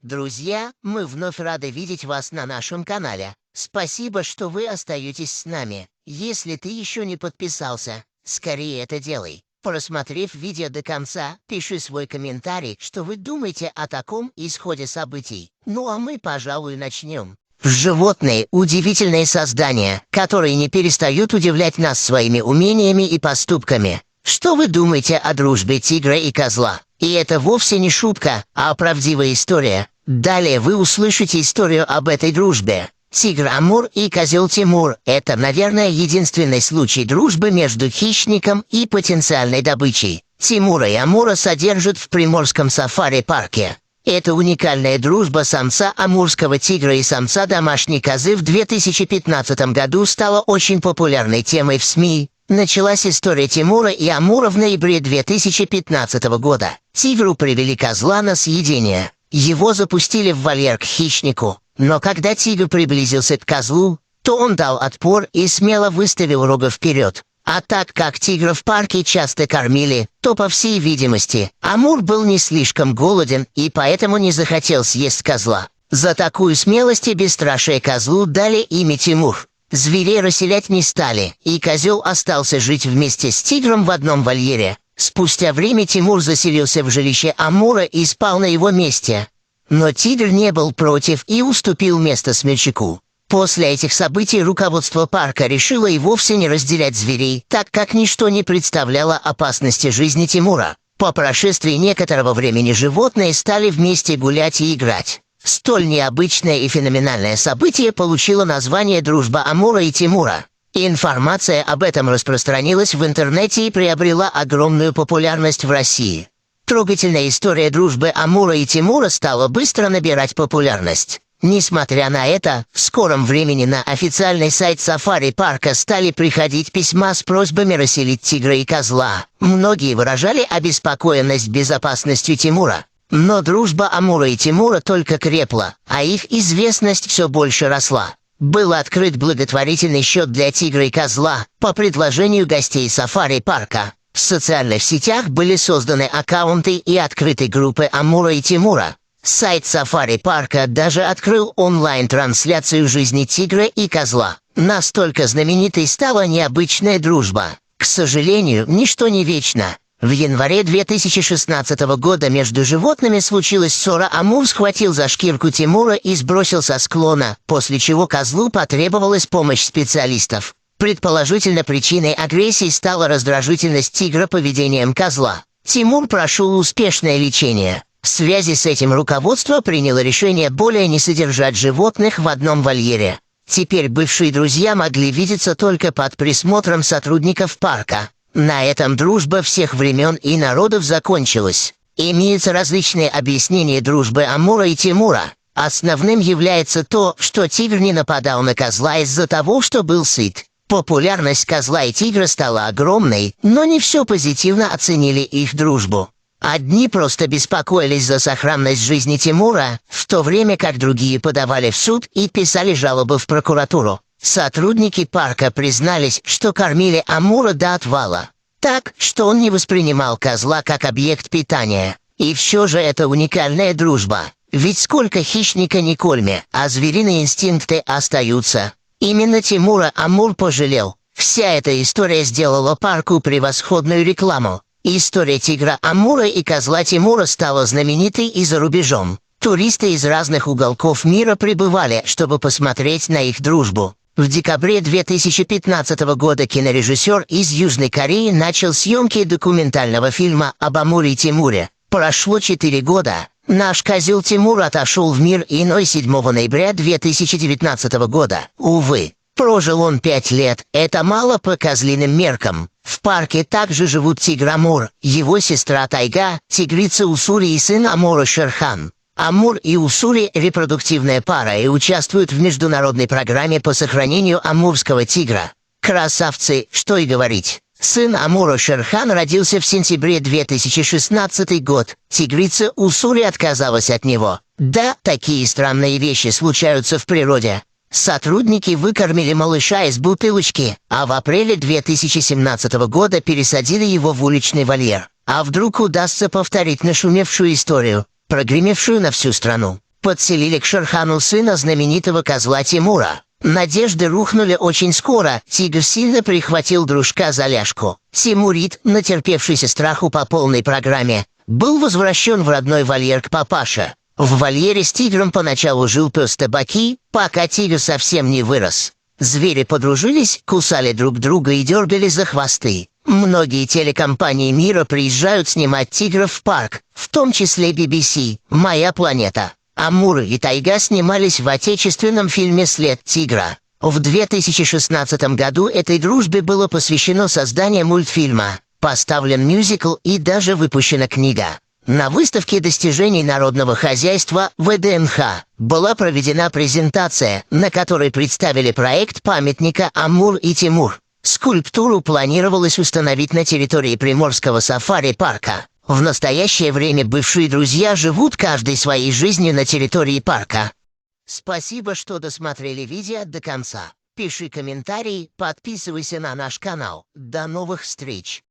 Друзья, мы вновь рады видеть вас на нашем канале. Спасибо, что вы остаетесь с нами. Если ты еще не подписался, скорее это делай. Просмотрев видео до конца, пиши свой комментарий, что вы думаете о таком исходе событий. Ну а мы, пожалуй, начнем. Животные – удивительные создания, которые не перестают удивлять нас своими умениями и поступками. Что вы думаете о дружбе тигра и козла? И это вовсе не шутка, а правдивая история. Далее вы услышите историю об этой дружбе. Тигр Амур и козел Тимур – это, наверное, единственный случай дружбы между хищником и потенциальной добычей. Тимура и Амура содержат в Приморском сафари-парке. Это уникальная дружба самца амурского тигра и самца домашней козы в 2015 году стала очень популярной темой в СМИ. Началась история Тимура и Амура в ноябре 2015 года. Тигру привели козла на съедение. Его запустили в вольер к хищнику. Но когда тигр приблизился к козлу, то он дал отпор и смело выставил рога вперед. А так как тигра в парке часто кормили, то, по всей видимости, Амур был не слишком голоден и поэтому не захотел съесть козла. За такую смелость и бесстрашие козлу дали имя Тимур. Зверей расселять не стали, и козел остался жить вместе с тигром в одном вольере. Спустя время Тимур заселился в жилище Амура и спал на его месте. Но тигр не был против и уступил место смельчаку. После этих событий руководство парка решило и вовсе не разделять зверей, так как ничто не представляло опасности жизни Тимура. По прошествии некоторого времени животные стали вместе гулять и играть. Столь необычное и феноменальное событие получило название «Дружба Амура и Тимура». Информация об этом распространилась в интернете и приобрела огромную популярность в России. Трогательная история дружбы Амура и Тимура стала быстро набирать популярность. Несмотря на это, в скором времени на официальный сайт сафари-парка стали приходить письма с просьбами расселить тигра и козла. Многие выражали обеспокоенность безопасностью Тимура. Но дружба Амура и Тимура только крепла, а их известность все больше росла. Был открыт благотворительный счет для тигра и козла по предложению гостей сафари-парка. В социальных сетях были созданы аккаунты и открыты группы Амура и Тимура. Сайт сафари-парка даже открыл онлайн-трансляцию жизни тигра и козла. Настолько знаменитой стала необычная дружба. К сожалению, ничто не вечно. В январе 2016 года между животными случилась ссора. Амур схватил за шкирку Тимура и сбросил со склона, после чего козлу потребовалась помощь специалистов. Предположительно, причиной агрессии стала раздражительность тигра поведением козла. Тимур прошел успешное лечение. В связи с этим руководство приняло решение более не содержать животных в одном вольере. Теперь бывшие друзья могли видеться только под присмотром сотрудников парка. На этом дружба всех времен и народов закончилась. Имеются различные объяснения дружбы Амура и Тимура. Основным является то, что тигр не нападал на козла из-за того, что был сыт. Популярность козла и тигра стала огромной, но не все позитивно оценили их дружбу. Одни просто беспокоились за сохранность жизни Тимура, в то время как другие подавали в суд и писали жалобы в прокуратуру. Сотрудники парка признались, что кормили Амура до отвала, так, что он не воспринимал козла как объект питания. И все же это уникальная дружба. Ведь сколько хищника не корми, а звериные инстинкты остаются. Именно Тимура Амур пожалел. Вся эта история сделала парку превосходную рекламу. История тигра Амура и козла Тимура стала знаменитой и за рубежом. Туристы из разных уголков мира прибывали, чтобы посмотреть на их дружбу. В декабре 2015 года кинорежиссер из Южной Кореи начал съемки документального фильма об Амуре и Тимуре. Прошло 4 года. Наш козел Тимур отошел в мир иной 7 ноября 2019 года. Увы, прожил он 5 лет. Это мало по козлиным меркам. В парке также живут тигр Амур, его сестра Тайга, тигрица Усури и сын Амура Шерхан. Амур и Усури – репродуктивная пара и участвуют в международной программе по сохранению амурского тигра. Красавцы, что и говорить. Сын Амура Шерхан родился в сентябре 2016 год. Тигрица Усури отказалась от него. Да, такие странные вещи случаются в природе. Сотрудники выкормили малыша из бутылочки, а в апреле 2017 года пересадили его в уличный вольер. А вдруг удастся повторить нашумевшую историю, прогремевшую на всю страну? подселили к Шерхану сына знаменитого козла Тимура. Надежды рухнули очень скоро, тигр сильно прихватил дружка за ляжку. Тимурид, натерпевшийся страху по полной программе, был возвращен в родной вольер к папаше. В вольере с тигром поначалу жил пес Табаки, пока тигр совсем не вырос. Звери подружились, кусали друг друга и дергали за хвосты. Многие телекомпании мира приезжают снимать тигров в парк, в том числе BBC, «Моя планета». Амур и тайга снимались в отечественном фильме «След тигра». В 2016 году этой дружбе было посвящено создание мультфильма, поставлен мюзикл и даже выпущена книга. На выставке достижений народного хозяйства ВДНХ была проведена презентация, на которой представили проект памятника Амур и Тимур. Скульптуру планировалось установить на территории Приморского сафари-парка. В настоящее время бывшие друзья живут каждой своей жизнью на территории парка. Спасибо, что досмотрели видео до конца. Пиши комментарии, подписывайся на наш канал. До новых встреч!